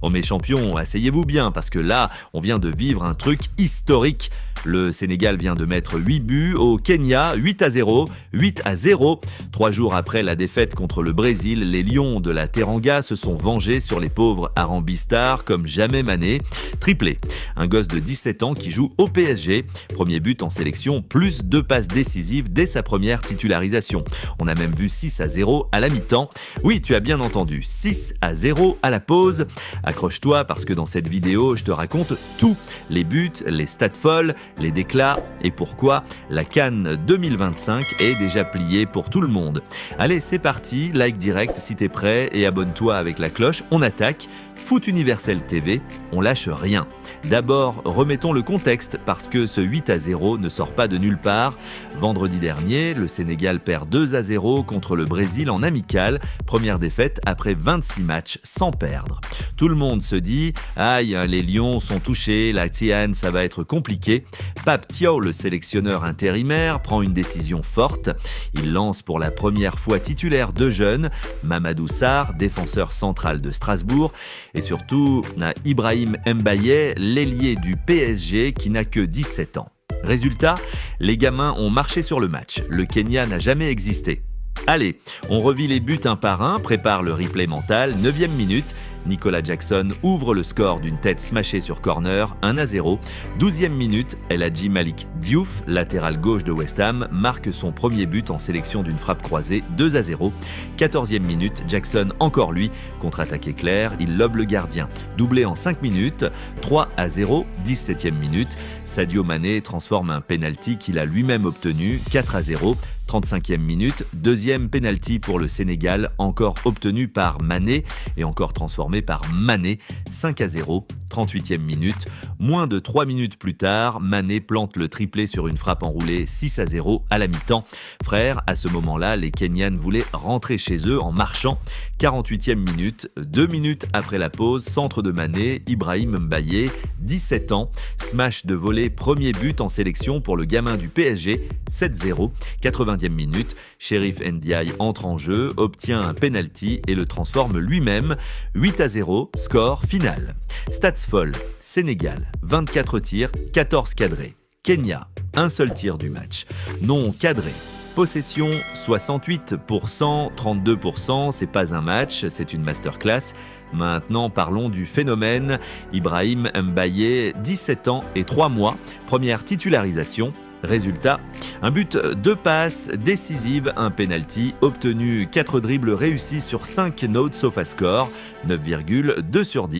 Oh mes champions, asseyez-vous bien parce que là, on vient de vivre un truc historique. Le Sénégal vient de mettre 8 buts au Kenya, 8-0, 8-0. 3 jours après la défaite contre le Brésil, les Lions de la Teranga se sont vengés sur les pauvres Arambistar comme jamais Mané. Triplé. Un gosse de 17 ans qui joue au PSG. Premier but en sélection, plus 2 passes décisives dès sa première titularisation. On a même vu 6-0 à la mi-temps. Oui, tu as bien entendu, 6-0 à la pause. Accroche-toi parce que dans cette vidéo, je te raconte tout. Les buts, les stats folles, les déclats et pourquoi la CAN 2025 est déjà pliée pour tout le monde. Allez, c'est parti, like direct si t'es prêt et abonne-toi avec la cloche. On attaque. Foot Universel TV, on lâche rien. D'abord, remettons le contexte parce que ce 8-0 ne sort pas de nulle part. Vendredi dernier, le Sénégal perd 2-0 contre le Brésil en amical, première défaite après 26 matchs sans perdre. Tout le monde se dit « Aïe, les Lions sont touchés, la Tian, ça va être compliqué ». Pape Thiaw, le sélectionneur intérimaire, prend une décision forte. Il lance pour la première fois titulaire 2 jeunes, Mamadou Sarr, défenseur central de Strasbourg, et surtout Ibrahim Mbaye, l'ailier du PSG qui n'a que 17 ans. Résultat, les gamins ont marché sur le match. Le Kenya n'a jamais existé. Allez, on revit les buts un par un, prépare le replay mental, 9e minute. Nicolas Jackson ouvre le score d'une tête smashée sur corner, 1-0. 12e minute, El Hadji Malick Diouf, latéral gauche de West Ham, marque son premier but en sélection d'une frappe croisée, 2-0. 14e minute, Jackson, encore lui, contre-attaque éclair, il lobe le gardien. Doublé en 5 minutes, 3-0. 17e minute, Sadio Mané transforme un penalty qu'il a lui-même obtenu, 4-0. 35e minute, deuxième penalty pour le Sénégal, encore obtenu par Mané et encore transformé par Mané, 5-0. 38e minute, moins de 3 minutes plus tard, Mané plante le triplé sur une frappe enroulée, 6-0 à la mi-temps. Frère, à ce moment-là, les Kenyans voulaient rentrer chez eux en marchant. 48e minute, 2 minutes après la pause, centre de Mané, Ibrahim Mbaye, 17 ans, smash de volée, premier but en sélection pour le gamin du PSG, 7-0. 80e minute, Chérif Ndiaye entre en jeu, obtient un penalty et le transforme lui-même, 8-0, score final. Stats folles, Sénégal, 24 tirs, 14 cadrés. Kenya, un seul tir du match. Non cadré. Possession 68%, 32%, c'est pas un match, c'est une masterclass. Maintenant, parlons du phénomène. Ibrahim Mbaye, 17 ans et 3 mois, première titularisation. Résultat, un but, 2 passes décisives, un penalty, obtenu 4 dribbles réussis sur 5 no SofaScore, 9,2 sur 10.